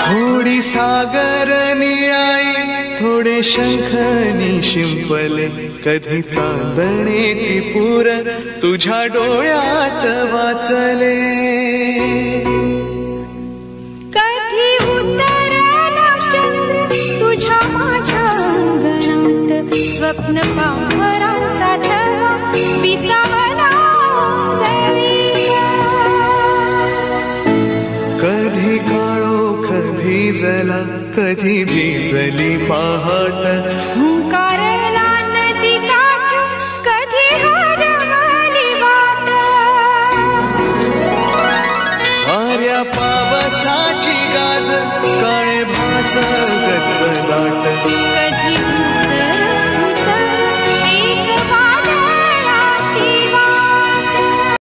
थोडी सागर निळाई, थोडे शंखनी शिंपले, कधी चांदणे टिपूर तुझ्या डोळ्यात वाचले. कधी उतरला चंद्र तुझ्या माझ्या अंगणात, स्वप्न पांघरांचा थवा विसावला जळीला. कधी काळोख भिजला, कधी भिजली पहाट, हुंकार